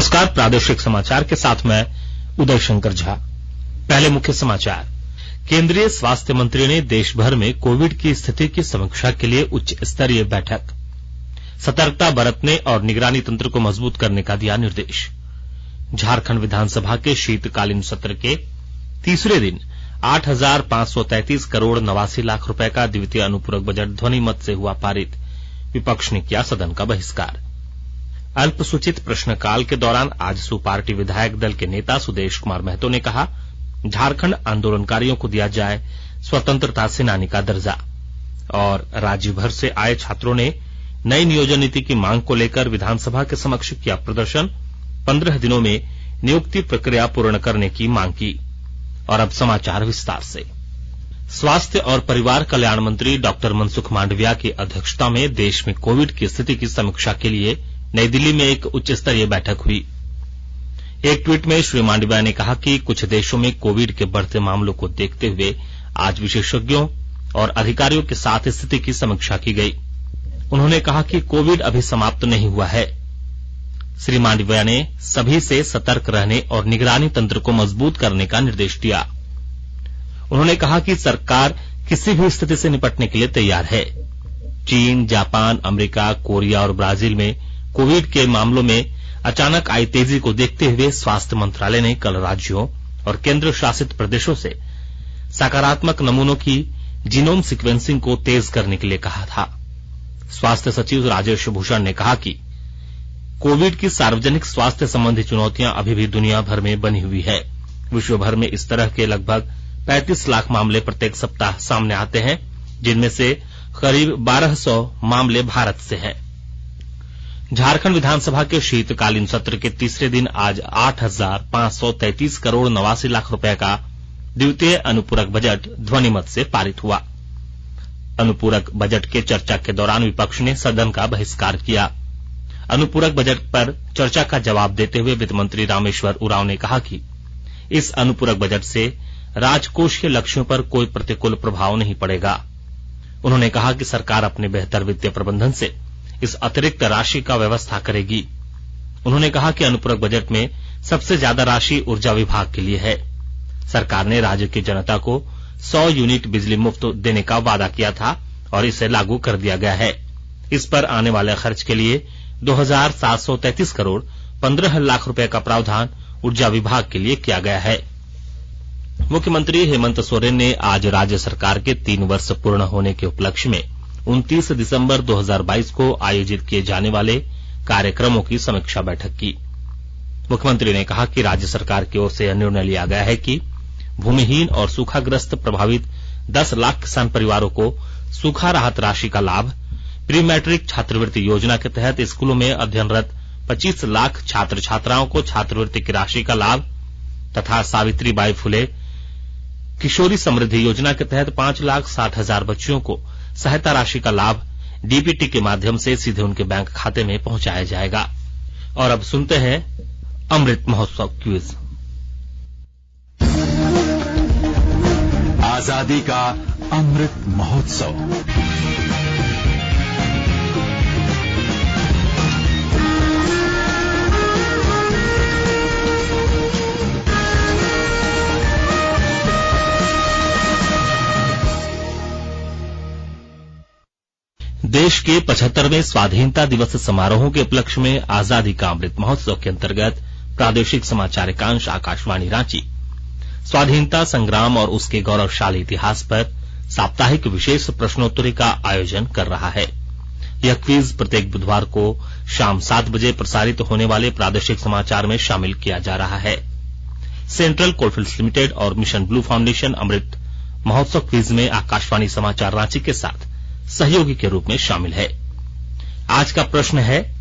नमस्कार, प्रादेशिक समाचार के साथ मैं उदय शंकर झा। पहले मुख्य समाचार। केंद्रीय स्वास्थ्य मंत्री ने देश भर में कोविड की स्थिति की समीक्षा के लिए उच्च स्तरीय बैठक। सतर्कता बरतने और निगरानी तंत्र को मजबूत करने का दिया निर्देश। झारखंड विधानसभा के शीतकालीन सत्र के तीसरे दिन 8,533 करोड़ 89 लाख रुपए का द्वितीय अनुपूरक बजट ध्वनिमत से हुआ पारित। विपक्ष ने किया सदन का बहिष्कार। अल्पसूचित प्रश्नकाल के दौरान आजसू पार्टी विधायक दल के नेता सुदेश कुमार महतो ने कहा, झारखंड आंदोलनकारियों को दिया जाए स्वतंत्रता सेनानी का दर्जा। और राज्य भर से आए छात्रों ने नई नियोजन नीति की मांग को लेकर विधानसभा के समक्ष किया प्रदर्शन। 15 दिनों में नियुक्ति प्रक्रिया पूर्ण करने की मांग की। और अब समाचार विस्तार से। स्वास्थ्य और परिवार कल्याण मंत्री डॉक्टर मनसुख मांडविया की अध्यक्षता में देश में कोविड की स्थिति की समीक्षा के लिए नई दिल्ली में एक उच्च स्तरीय बैठक हुई। एक ट्वीट में श्री मांडविया ने कहा कि कुछ देशों में कोविड के बढ़ते मामलों को देखते हुए आज विशेषज्ञों और अधिकारियों के साथ स्थिति की समीक्षा की गई। उन्होंने कहा कि कोविड अभी समाप्त नहीं हुआ है। श्री मांडविया ने सभी से सतर्क रहने और निगरानी तंत्र को मजबूत करने का निर्देश दिया। उन्होंने कहा कि सरकार किसी भी स्थिति से निपटने के लिए तैयार है। चीन, जापान, अमेरिका, कोरिया और ब्राजील में कोविड के मामलों में अचानक आई तेजी को देखते हुए स्वास्थ्य मंत्रालय ने कल राज्यों और केंद्र शासित प्रदेशों से सकारात्मक नमूनों की जीनोम सीक्वेंसिंग को तेज करने के लिए कहा था। स्वास्थ्य सचिव राजेश भूषण ने कहा कि कोविड की सार्वजनिक स्वास्थ्य संबंधी चुनौतियां अभी भी दुनिया भर में बनी हुई है। विश्व भर में इस तरह के लगभग 35 लाख मामले प्रत्येक सप्ताह सामने आते हैं, जिनमें से करीब 1200 मामले भारत से हैं। झारखंड विधानसभा के शीतकालीन सत्र के तीसरे दिन आज 8,533 करोड़ 89 लाख रुपए का द्वितीय अनुपूरक बजट ध्वनिमत से पारित हुआ। अनुपूरक बजट के चर्चा के दौरान विपक्ष ने सदन का बहिष्कार किया। अनुपूरक बजट पर चर्चा का जवाब देते हुए वित्त मंत्री रामेश्वर उरांव ने कहा कि इस अनुपूरक बजट से राजकोषीय लक्ष्यों पर कोई प्रतिकूल प्रभाव नहीं पड़ेगा। उन्होंने कहा कि सरकार अपने बेहतर वित्तीय प्रबंधन से इस अतिरिक्त राशि का व्यवस्था करेगी। उन्होंने कहा कि अनुपूरक बजट में सबसे ज्यादा राशि ऊर्जा विभाग के लिए है। सरकार ने राज्य की जनता को 100 यूनिट बिजली मुफ्त देने का वादा किया था और इसे लागू कर दिया गया है। इस पर आने वाले खर्च के लिए 2,733 करोड़ 15 लाख रुपए का प्रावधान ऊर्जा विभाग के लिए किया गया है। मुख्यमंत्री हेमंत सोरेन ने आज राज्य सरकार के 3 वर्ष पूर्ण होने के उपलक्ष्य में 29 दिसंबर 2022 को आयोजित किए जाने वाले कार्यक्रमों की समीक्षा बैठक की। मुख्यमंत्री ने कहा कि राज्य सरकार की ओर से यह निर्णय लिया गया है कि भूमिहीन और सूखाग्रस्त प्रभावित 10 लाख किसान परिवारों को सूखा राहत राशि का लाभ, प्री मैट्रिक छात्रवृत्ति योजना के तहत स्कूलों में अध्ययनरत 25 लाख छात्र छात्राओं को छात्रवृत्ति की राशि का लाभ तथा सावित्री बाई फुले किशोरी समृद्धि योजना के तहत 5,60,000 बच्चियों को सहायता राशि का लाभ डीबीटी के माध्यम से सीधे उनके बैंक खाते में पहुंचाया जाएगा। और अब सुनते हैं अमृत महोत्सव क्विज। आजादी का अमृत महोत्सव। देश के 75वें स्वाधीनता दिवस समारोहों के उपलक्ष्य में आजादी का अमृत महोत्सव के अंतर्गत प्रादेशिक समाचार एकांश आकाशवाणी रांची स्वाधीनता संग्राम और उसके गौरवशाली इतिहास पर साप्ताहिक विशेष प्रश्नोत्तरी का आयोजन कर रहा है। यह क्विज प्रत्येक बुधवार को शाम 7 बजे प्रसारित होने वाले प्रादेशिक समाचार में शामिल किया जा रहा है। सेंट्रल कोलफील्ड्स लिमिटेड और mission blue foundation Amrit Mahotsav quiz में आकाशवाणी समाचार रांची के साथ सहयोगी के रूप में शामिल है। आज का प्रश्न है,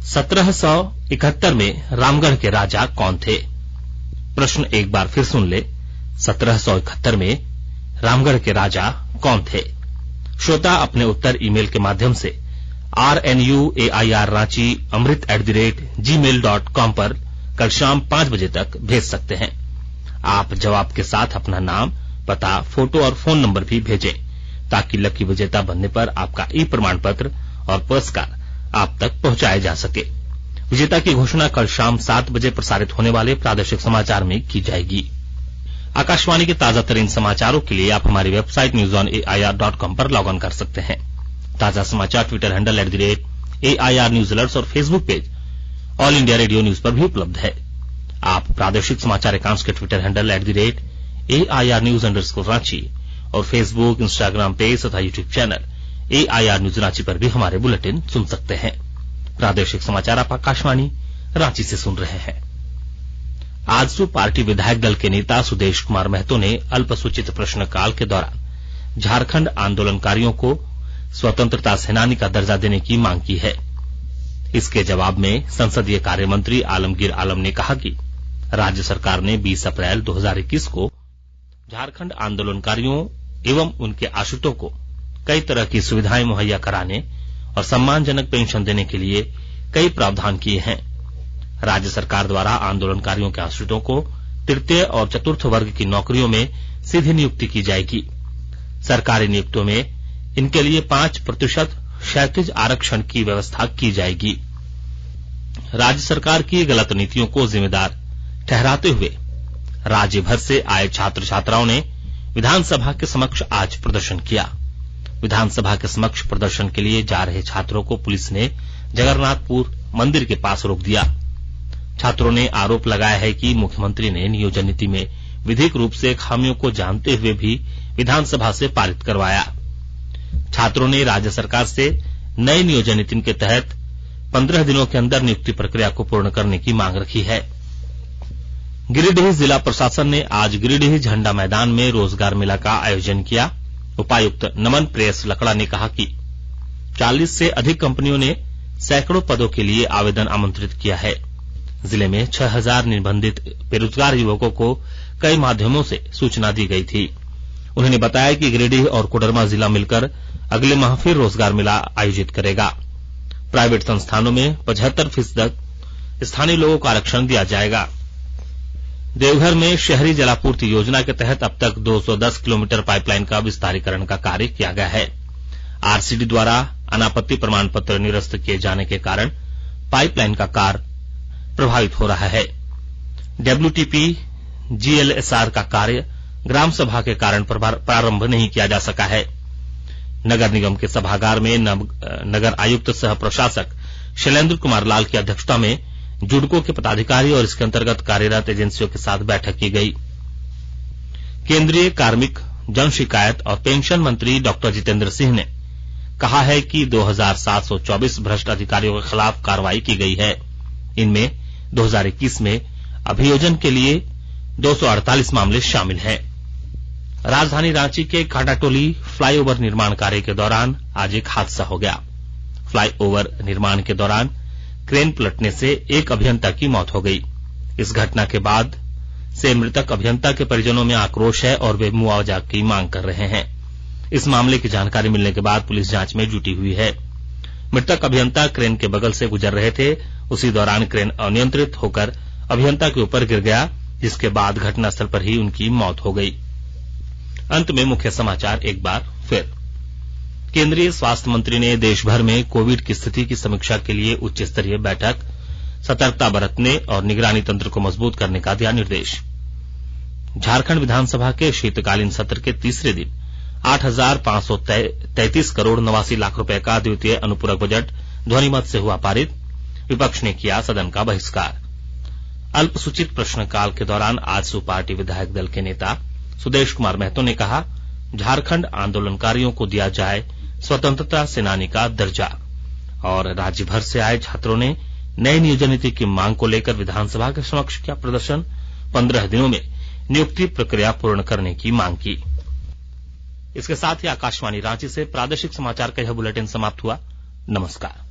1771 में रामगढ़ के राजा कौन थे? प्रश्न एक बार फिर सुन ले। 1771 में रामगढ़ के राजा कौन थे? श्रोता अपने उत्तर ईमेल के माध्यम से rnuairranchi@gmail.com पर कल शाम 5 बजे तक भेज सकते हैं। आप जवाब के साथ अपना नाम, पता, फोटो और फोन नंबर भी भेजें ताकि लकी विजेता बनने पर आपका ई प्रमाण पत्र और पुरस्कार आप तक पहुंचाया जा सके। विजेता की घोषणा कल शाम 7 बजे प्रसारित होने वाले प्रादेशिक समाचार में की जाएगी। आकाशवाणी के ताजा तरीन समाचारों के लिए आप हमारी वेबसाइट newsonair.com पर लॉग ऑन कर सकते हैं। ताजा समाचार Twitter handle @AIR news alerts और Facebook page All India Radio News पर भी उपलब्ध है। आप प्रादेशिक समाचार एकांश के Twitter handle @AIR news _Ranchi और फेसबुक, इंस्टाग्राम पेज तथा YouTube channel AIR news Ranchi पर भी हमारे बुलेटिन सुन सकते हैं। प्रादेशिक समाचार आप आकाशवाणी रांची से सुन रहे हैं। आजसू पार्टी विधायक दल के नेता सुदेश कुमार महतो ने अल्पसूचित प्रश्नकाल के दौरान झारखंड आंदोलनकारियों को स्वतंत्रता सेनानी का दर्जा देने की मांग की है। इसके जवाब में संसदीय कार्य मंत्री आलमगीर आलम ने कहा कि राज्य सरकार ने 20 अप्रैल 2021 को झारखंड आंदोलनकारियों एवं उनके आश्रितों को कई तरह की सुविधाएं मुहैया कराने और सम्मानजनक पेंशन देने के लिए कई प्रावधान किए हैं। राज्य सरकार द्वारा आंदोलनकारियों के आश्रितों को तृतीय और चतुर्थ वर्ग की नौकरियों में सीधी नियुक्ति की जाएगी। सरकारी नियुक्तियों में इनके लिए 5% क्षैतिज आरक्षण की व्यवस्था की जाएगी। राज्य सरकार की गलत नीतियों को जिम्मेदार ठहराते हुए राज्य भर से आए छात्र छात्राओं ने विधानसभा के समक्ष आज प्रदर्शन किया। विधानसभा के समक्ष प्रदर्शन के लिए जा रहे छात्रों को पुलिस ने जगन्नाथपुर मंदिर के पास रोक दिया। छात्रों ने आरोप लगाया है कि मुख्यमंत्री ने नियोजन नीति में विधिक रूप से खामियों को जानते हुए भी विधानसभा से पारित करवाया। छात्रों ने राज्य सरकार से नई नियोजन नीति के तहत 15 दिनों के अंदर नियुक्ति प्रक्रिया को पूर्ण करने की मांग रखी है। गिरिडीह जिला प्रशासन ने आज गिरिडीह झंडा मैदान में रोजगार मेला का आयोजन किया। उपायुक्त नमन प्रेस लकड़ा ने कहा कि 40 से अधिक कंपनियों ने सैकड़ों पदों के लिए आवेदन आमंत्रित किया है। जिले में 6000 निबंधित बेरोजगार युवकों को कई माध्यमों से सूचना दी गई थी। उन्होंने बताया कि गिरिडीह और कोडरमा जिला मिलकर अगले माह फिर रोजगार मेला आयोजित करेगा। प्राइवेट संस्थानों में 75% स्थानीय लोगों को आरक्षण दिया जाएगा। देवघर में शहरी जलापूर्ति योजना के तहत अब तक 210 किलोमीटर पाइपलाइन का विस्तारीकरण का कार्य किया गया है। आरसीडी द्वारा अनापत्ति प्रमाण पत्र निरस्त किए जाने के कारण पाइपलाइन का कार्य प्रभावित हो रहा है। डब्ल्यूटीपी जीएलएसआर का कार्य ग्राम सभा के कारण प्रारंभ नहीं किया जा सका है। नगर निगम के सभागार में नगर आयुक्त सह प्रशासक शैलेंद्र कुमार लाल की अध्यक्षता में जुडको के पदाधिकारी और इसके अंतर्गत कार्यरत एजेंसियों के साथ बैठक की गई। केंद्रीय कार्मिक, जन शिकायत और पेंशन मंत्री डॉक्टर जितेंद्र सिंह ने कहा है कि 2724 भ्रष्ट अधिकारियों के खिलाफ कार्रवाई की गई है। इनमें 2021 में अभियोजन के लिए 248 मामले शामिल हैं। राजधानी रांची के कांटाटोली फ्लाईओवर निर्माण कार्य के दौरान आज एक हादसा हो गया। फ्लाईओवर निर्माण के दौरान क्रेन पलटने से एक अभियंता की मौत हो गई। इस घटना के बाद से मृतक अभियंता के परिजनों में आक्रोश है और वे मुआवजा की मांग कर रहे हैं। इस मामले की जानकारी मिलने के बाद पुलिस जांच में जुटी हुई है। मृतक अभियंता क्रेन के बगल से गुजर रहे थे। उसी दौरान क्रेन अनियंत्रित होकर अभियंता के ऊपर गिर गया, जिसके बाद घटनास्थल पर ही उनकी मौत हो गई। अंत में मुख्य समाचार एक बार फिर। केंद्रीय स्वास्थ्य मंत्री ने देश भर में कोविड की स्थिति की समीक्षा के लिए उच्च स्तरीय बैठक, सतर्कता बरतने और निगरानी तंत्र को मजबूत करने का दिया निर्देश। झारखंड विधानसभा के शीतकालीन सत्र के तीसरे दिन 8,533 करोड़ 89 लाख रुपए का द्वितीय अनुपूरक बजट ध्वनिमत से हुआ पारित। विपक्ष ने किया सदन का बहिष्कार। अल्पसूचित प्रश्नकाल के दौरान आजसू पार्टी विधायक दल के नेता सुदेश कुमार महतो ने कहा, झारखंड आंदोलनकारियों को दिया जाए स्वतंत्रता सेनानी का दर्जा। और राज्य भर से आए छात्रों ने नई नियोजन नीति की मांग को लेकर विधानसभा के समक्ष किया प्रदर्शन। 15 दिनों में नियुक्ति प्रक्रिया पूर्ण करने की मांग की। इसके साथ ही आकाशवाणी रांची से प्रादेशिक समाचार का यह बुलेटिन समाप्त हुआ। नमस्कार।